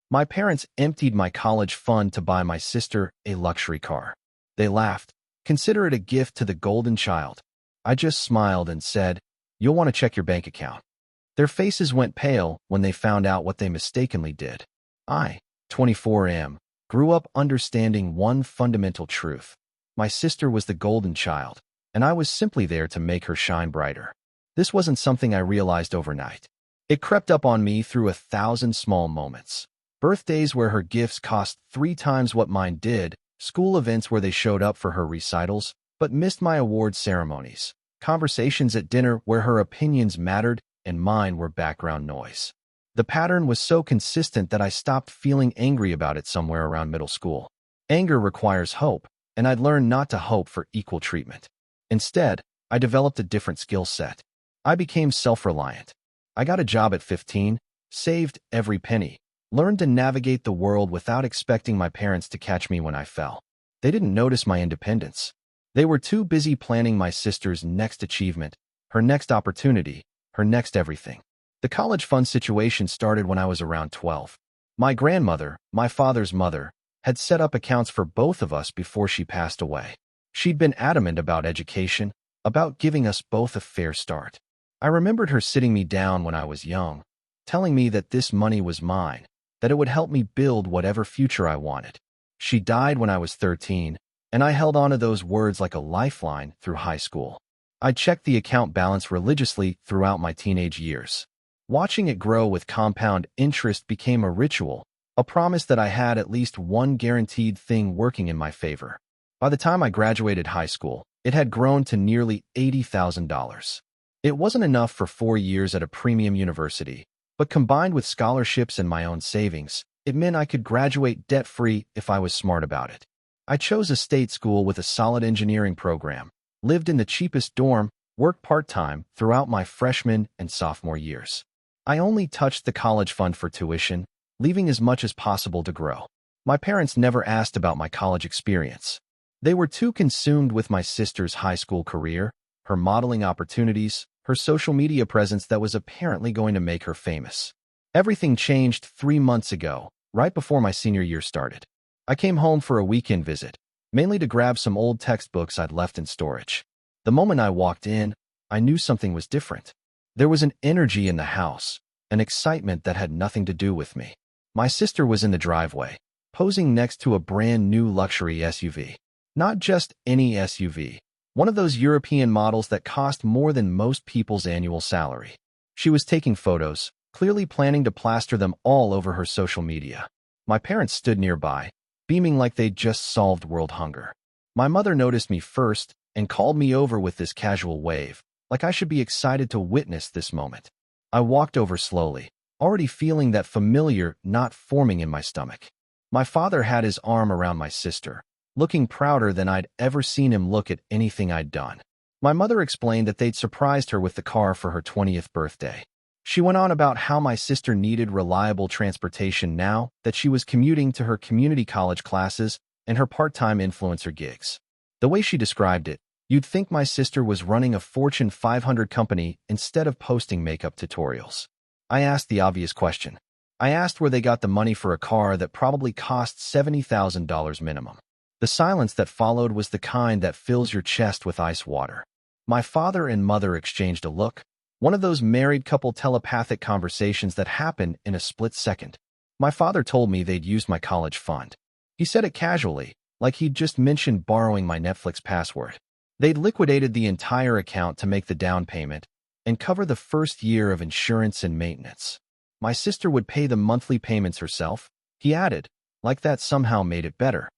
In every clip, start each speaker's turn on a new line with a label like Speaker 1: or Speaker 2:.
Speaker 1: My parents emptied my college fund to buy my sister a luxury car. They laughed. Consider it a gift to the golden child. I just smiled and said, "You'll want to check your bank account." Their faces went pale when they found out what they mistakenly did. I, 24 am, grew up understanding one fundamental truth. My sister was the golden child, and I was simply there to make her shine brighter. This wasn't something I realized overnight. It crept up on me through 1,000 small moments. Birthdays where her gifts cost 3 times what mine did, school events where they showed up for her recitals, but missed my award ceremonies, conversations at dinner where her opinions mattered and mine were background noise. The pattern was so consistent that I stopped feeling angry about it somewhere around middle school. Anger requires hope, and I'd learned not to hope for equal treatment. Instead, I developed a different skill set. I became self-reliant. I got a job at 15, saved every penny, learned to navigate the world without expecting my parents to catch me when I fell. They didn't notice my independence. They were too busy planning my sister's next achievement, her next opportunity, her next everything. The college fund situation started when I was around 12. My grandmother, my father's mother, had set up accounts for both of us before she passed away. She'd been adamant about education, about giving us both a fair start. I remembered her sitting me down when I was young, telling me that this money was mine, that it would help me build whatever future I wanted. She died when I was 13, and I held on to those words like a lifeline through high school. I checked the account balance religiously throughout my teenage years. Watching it grow with compound interest became a ritual, a promise that I had at least one guaranteed thing working in my favor. By the time I graduated high school, it had grown to nearly $80,000. It wasn't enough for 4 years at a premium university, but combined with scholarships and my own savings, it meant I could graduate debt-free if I was smart about it. I chose a state school with a solid engineering program, lived in the cheapest dorm, worked part-time throughout my freshman and sophomore years. I only touched the college fund for tuition, leaving as much as possible to grow. My parents never asked about my college experience. They were too consumed with my sister's high school career, her modeling opportunities, her social media presence that was apparently going to make her famous. Everything changed 3 months ago, right before my senior year started. I came home for a weekend visit, mainly to grab some old textbooks I'd left in storage. The moment I walked in, I knew something was different. There was an energy in the house, an excitement that had nothing to do with me. My sister was in the driveway, posing next to a brand new luxury SUV. Not just any SUV, one of those European models that cost more than most people's annual salary. She was taking photos, clearly planning to plaster them all over her social media. My parents stood nearby, beaming like they'd just solved world hunger. My mother noticed me first and called me over with this casual wave, like I should be excited to witness this moment. I walked over slowly, already feeling that familiar knot forming in my stomach. My father had his arm around my sister, looking prouder than I'd ever seen him look at anything I'd done. My mother explained that they'd surprised her with the car for her 20th birthday. She went on about how my sister needed reliable transportation now that she was commuting to her community college classes and her part-time influencer gigs. The way she described it, you'd think my sister was running a Fortune 500 company instead of posting makeup tutorials. I asked the obvious question. I asked where they got the money for a car that probably cost $70,000 minimum. The silence that followed was the kind that fills your chest with ice water. My father and mother exchanged a look, one of those married couple telepathic conversations that happen in a split second. My father told me they'd used my college fund. He said it casually, like he'd just mentioned borrowing my Netflix password. They'd liquidated the entire account to make the down payment and cover the first year of insurance and maintenance. My sister would pay the monthly payments herself, he added, like that somehow made it better.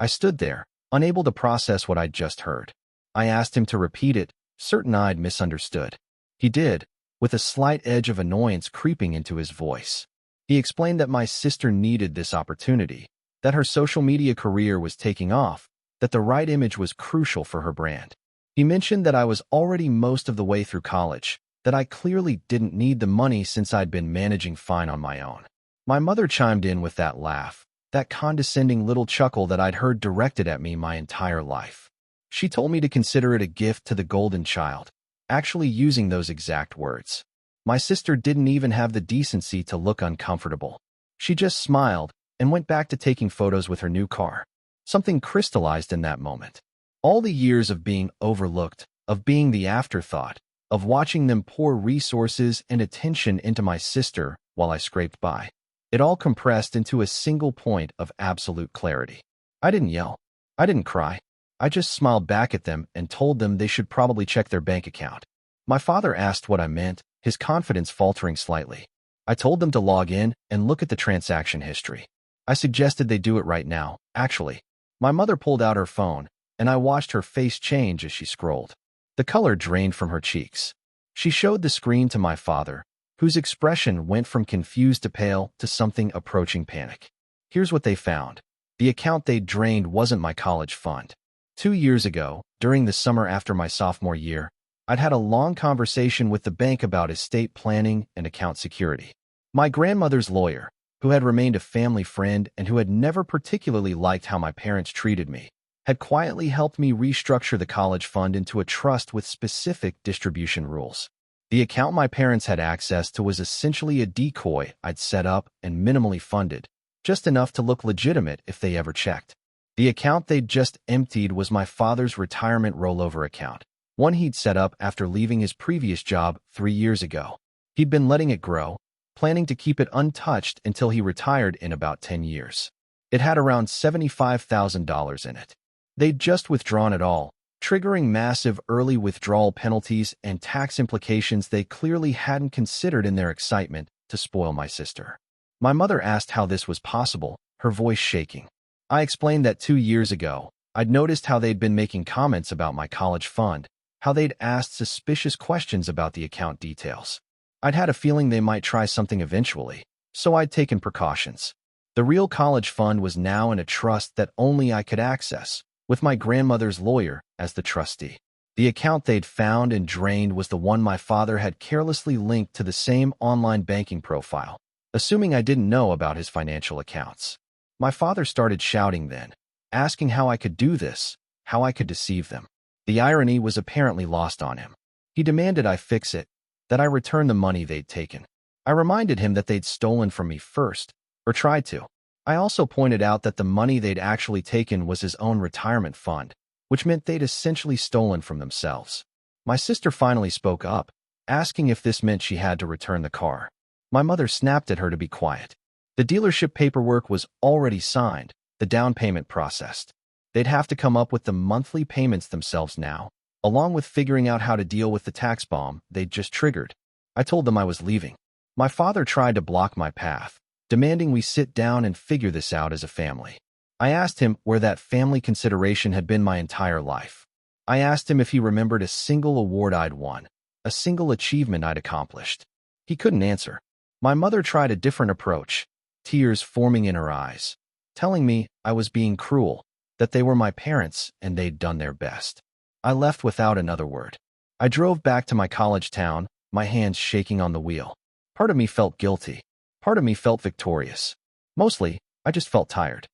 Speaker 1: I stood there, unable to process what I'd just heard. I asked him to repeat it, certain I'd misunderstood. He did, with a slight edge of annoyance creeping into his voice. He explained that my sister needed this opportunity, that her social media career was taking off, that the right image was crucial for her brand. He mentioned that I was already most of the way through college, that I clearly didn't need the money since I'd been managing fine on my own. My mother chimed in with that laugh, that condescending little chuckle that I'd heard directed at me my entire life. She told me to consider it a gift to the golden child, actually using those exact words. My sister didn't even have the decency to look uncomfortable. She just smiled and went back to taking photos with her new car. Something crystallized in that moment. All the years of being overlooked, of being the afterthought, of watching them pour resources and attention into my sister while I scraped by. It all compressed into a single point of absolute clarity. I didn't yell. I didn't cry. I just smiled back at them and told them they should probably check their bank account. My father asked what I meant, his confidence faltering slightly. I told them to log in and look at the transaction history. I suggested they do it right now, actually. My mother pulled out her phone, and I watched her face change as she scrolled. The color drained from her cheeks. She showed the screen to my father, whose expression went from confused to pale to something approaching panic. Here's what they found. The account they'd drained wasn't my college fund. 2 years ago, during the summer after my sophomore year, I'd had a long conversation with the bank about estate planning and account security. My grandmother's lawyer, who had remained a family friend and who had never particularly liked how my parents treated me, had quietly helped me restructure the college fund into a trust with specific distribution rules. The account my parents had access to was essentially a decoy I'd set up and minimally funded, just enough to look legitimate if they ever checked. The account they'd just emptied was my father's retirement rollover account, one he'd set up after leaving his previous job 3 years ago. He'd been letting it grow, planning to keep it untouched until he retired in about 10 years. It had around $75,000 in it. They'd just withdrawn it all, triggering massive early withdrawal penalties and tax implications they clearly hadn't considered in their excitement to spoil my sister. My mother asked how this was possible, her voice shaking. I explained that 2 years ago, I'd noticed how they'd been making comments about my college fund, how they'd asked suspicious questions about the account details. I'd had a feeling they might try something eventually, so I'd taken precautions. The real college fund was now in a trust that only I could access, with my grandmother's lawyer as the trustee. The account they'd found and drained was the one my father had carelessly linked to the same online banking profile, assuming I didn't know about his financial accounts. My father started shouting then, asking how I could do this, how I could deceive them. The irony was apparently lost on him. He demanded I fix it, that I return the money they'd taken. I reminded him that they'd stolen from me first, or tried to. I also pointed out that the money they'd actually taken was his own retirement fund, which meant they'd essentially stolen from themselves. My sister finally spoke up, asking if this meant she had to return the car. My mother snapped at her to be quiet. The dealership paperwork was already signed, the down payment processed. They'd have to come up with the monthly payments themselves now, along with figuring out how to deal with the tax bomb they'd just triggered. I told them I was leaving. My father tried to block my path, demanding we sit down and figure this out as a family. I asked him where that family consideration had been my entire life. I asked him if he remembered a single award I'd won, a single achievement I'd accomplished. He couldn't answer. My mother tried a different approach, tears forming in her eyes, telling me I was being cruel, that they were my parents and they'd done their best. I left without another word. I drove back to my college town, my hands shaking on the wheel. Part of me felt guilty. Part of me felt victorious. Mostly, I just felt tired.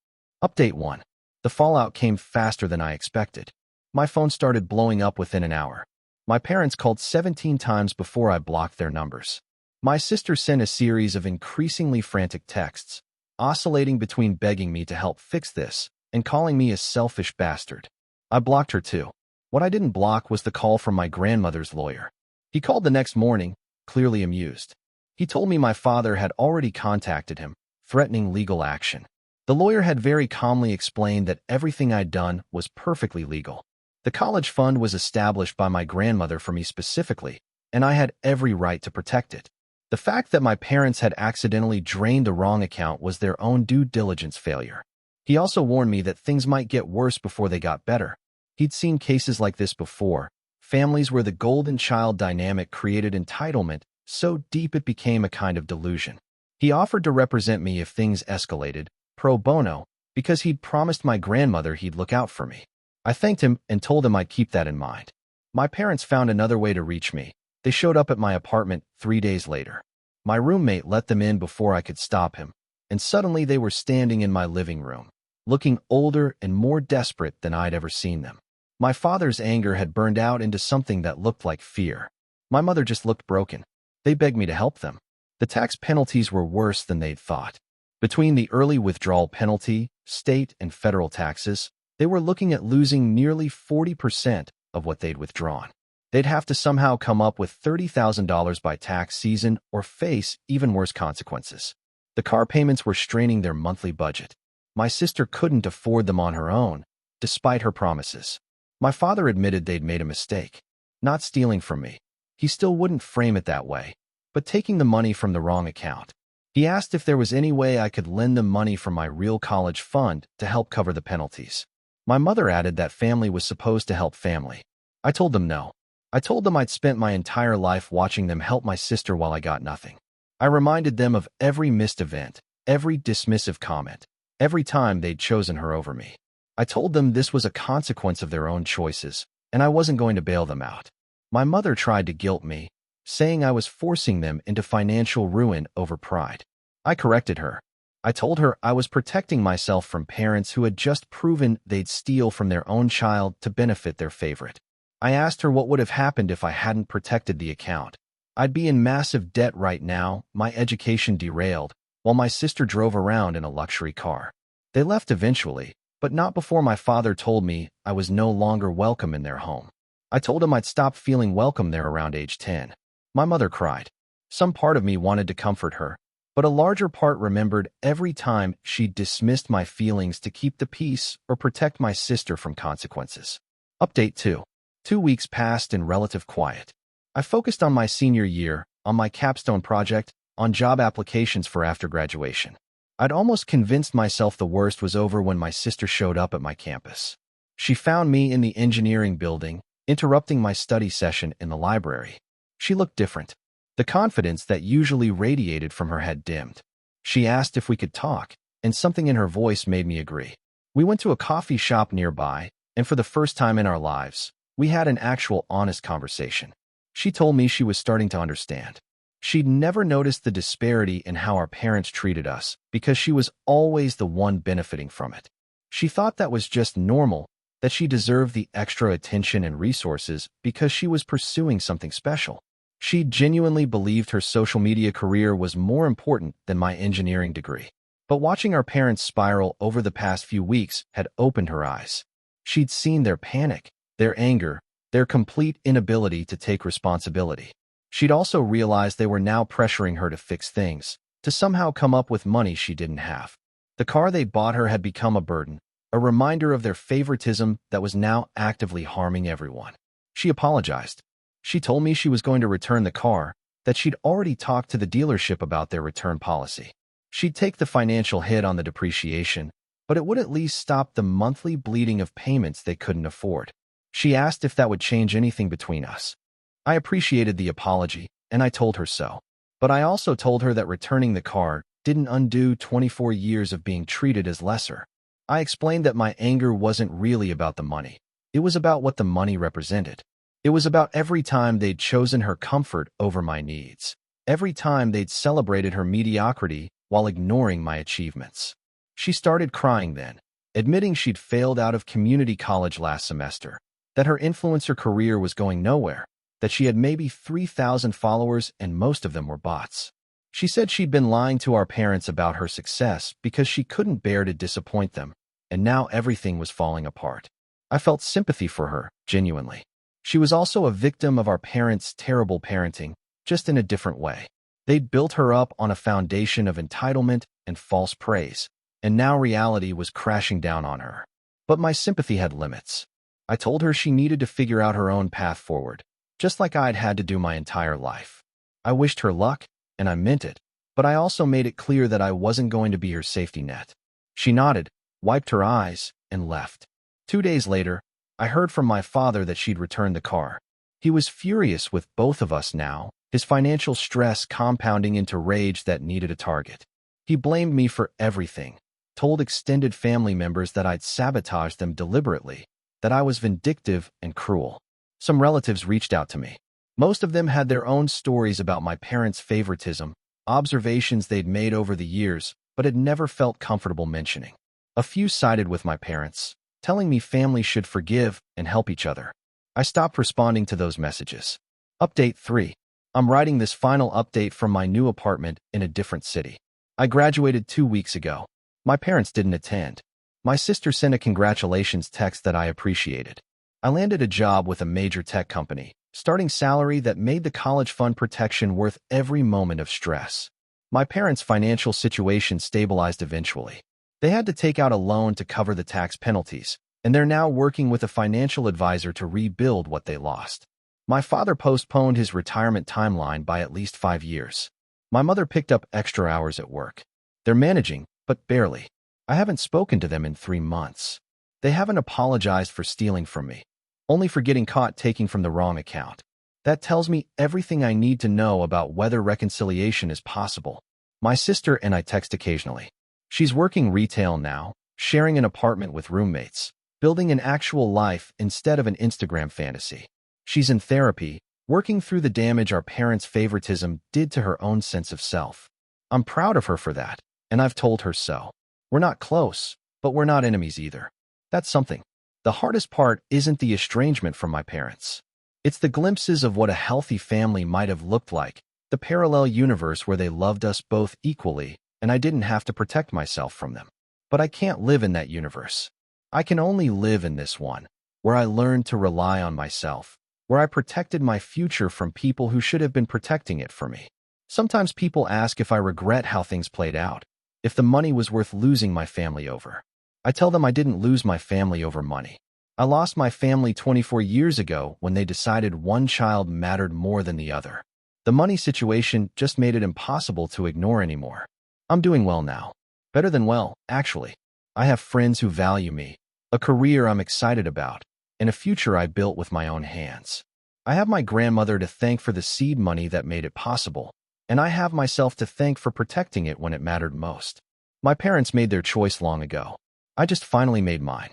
Speaker 1: Update 1. The fallout came faster than I expected. My phone started blowing up within an hour. My parents called 17 times before I blocked their numbers. My sister sent a series of increasingly frantic texts, oscillating between begging me to help fix this and calling me a selfish bastard. I blocked her too. What I didn't block was the call from my grandmother's lawyer. He called the next morning, clearly amused. He told me my father had already contacted him, threatening legal action. The lawyer had very calmly explained that everything I'd done was perfectly legal. The college fund was established by my grandmother for me specifically, and I had every right to protect it. The fact that my parents had accidentally drained the wrong account was their own due diligence failure. He also warned me that things might get worse before they got better. He'd seen cases like this before, families where the golden child dynamic created entitlement so deep it became a kind of delusion. He offered to represent me if things escalated, pro bono, because he'd promised my grandmother he'd look out for me. I thanked him and told him I'd keep that in mind. My parents found another way to reach me. They showed up at my apartment 3 days later. My roommate let them in before I could stop him, and suddenly they were standing in my living room, looking older and more desperate than I'd ever seen them. My father's anger had burned out into something that looked like fear. My mother just looked broken. They begged me to help them. The tax penalties were worse than they'd thought. Between the early withdrawal penalty, state and federal taxes, they were looking at losing nearly 40% of what they'd withdrawn. They'd have to somehow come up with $30,000 by tax season or face even worse consequences. The car payments were straining their monthly budget. My sister couldn't afford them on her own, despite her promises. My father admitted they'd made a mistake, not stealing from me. He still wouldn't frame it that way, but taking the money from the wrong account. He asked if there was any way I could lend them money from my real college fund to help cover the penalties. My mother added that family was supposed to help family. I told them no. I told them I'd spent my entire life watching them help my sister while I got nothing. I reminded them of every missed event, every dismissive comment, every time they'd chosen her over me. I told them this was a consequence of their own choices, and I wasn't going to bail them out. My mother tried to guilt me, saying I was forcing them into financial ruin over pride. I corrected her. I told her I was protecting myself from parents who had just proven they'd steal from their own child to benefit their favorite. I asked her what would have happened if I hadn't protected the account. I'd be in massive debt right now, my education derailed, while my sister drove around in a luxury car. They left eventually, but not before my father told me I was no longer welcome in their home. I told him I'd stopped feeling welcome there around age 10. My mother cried. Some part of me wanted to comfort her, but a larger part remembered every time she dismissed my feelings to keep the peace or protect my sister from consequences. Update 2. 2 weeks passed in relative quiet. I focused on my senior year, on my capstone project, on job applications for after graduation. I'd almost convinced myself the worst was over when my sister showed up at my campus. She found me in the engineering building, interrupting my study session in the library. She looked different. The confidence that usually radiated from her had dimmed. She asked if we could talk, and something in her voice made me agree. We went to a coffee shop nearby, and for the first time in our lives, we had an actual honest conversation. She told me she was starting to understand. She'd never noticed the disparity in how our parents treated us because she was always the one benefiting from it. She thought that was just normal, that she deserved the extra attention and resources because she was pursuing something special. She genuinely believed her social media career was more important than my engineering degree. But watching our parents spiral over the past few weeks had opened her eyes. She'd seen their panic, their anger, their complete inability to take responsibility. She'd also realized they were now pressuring her to fix things, to somehow come up with money she didn't have. The car they bought her had become a burden, a reminder of their favoritism that was now actively harming everyone. She apologized. She told me she was going to return the car, that she'd already talked to the dealership about their return policy. She'd take the financial hit on the depreciation, but it would at least stop the monthly bleeding of payments they couldn't afford. She asked if that would change anything between us. I appreciated the apology, and I told her so. But I also told her that returning the car didn't undo 24 years of being treated as lesser. I explained that my anger wasn't really about the money. It was about what the money represented. It was about every time they'd chosen her comfort over my needs. Every time they'd celebrated her mediocrity while ignoring my achievements. She started crying then, admitting she'd failed out of community college last semester, that her influencer career was going nowhere, that she had maybe 3,000 followers and most of them were bots. She said she'd been lying to our parents about her success because she couldn't bear to disappoint them, and now everything was falling apart. I felt sympathy for her, genuinely. She was also a victim of our parents' terrible parenting, just in a different way. They'd built her up on a foundation of entitlement and false praise, and now reality was crashing down on her. But my sympathy had limits. I told her she needed to figure out her own path forward, just like I'd had to do my entire life. I wished her luck, and I meant it, but I also made it clear that I wasn't going to be her safety net. She nodded, wiped her eyes, and left. 2 days later, I heard from my father that she'd returned the car. He was furious with both of us now, his financial stress compounding into rage that needed a target. He blamed me for everything, told extended family members that I'd sabotaged them deliberately, that I was vindictive and cruel. Some relatives reached out to me. Most of them had their own stories about my parents' favoritism, observations they'd made over the years, but had never felt comfortable mentioning. A few sided with my parents, telling me families should forgive and help each other. I stopped responding to those messages. Update 3. I'm writing this final update from my new apartment in a different city. I graduated 2 weeks ago. My parents didn't attend. My sister sent a congratulations text that I appreciated. I landed a job with a major tech company, starting salary that made the college fund protection worth every moment of stress. My parents' financial situation stabilized eventually. They had to take out a loan to cover the tax penalties, and they're now working with a financial advisor to rebuild what they lost. My father postponed his retirement timeline by at least 5 years. My mother picked up extra hours at work. They're managing, but barely. I haven't spoken to them in 3 months. They haven't apologized for stealing from me, only for getting caught taking from the wrong account. That tells me everything I need to know about whether reconciliation is possible. My sister and I text occasionally. She's working retail now, sharing an apartment with roommates, building an actual life instead of an Instagram fantasy. She's in therapy, working through the damage our parents' favoritism did to her own sense of self. I'm proud of her for that, and I've told her so. We're not close, but we're not enemies either. That's something. The hardest part isn't the estrangement from my parents. It's the glimpses of what a healthy family might have looked like, the parallel universe where they loved us both equally, and I didn't have to protect myself from them. But I can't live in that universe. I can only live in this one, where I learned to rely on myself, where I protected my future from people who should have been protecting it for me. Sometimes people ask if I regret how things played out, if the money was worth losing my family over. I tell them I didn't lose my family over money. I lost my family 24 years ago when they decided one child mattered more than the other. The money situation just made it impossible to ignore anymore. I'm doing well now. Better than well, actually. I have friends who value me, a career I'm excited about, and a future I built with my own hands. I have my grandmother to thank for the seed money that made it possible, and I have myself to thank for protecting it when it mattered most. My parents made their choice long ago. I just finally made mine.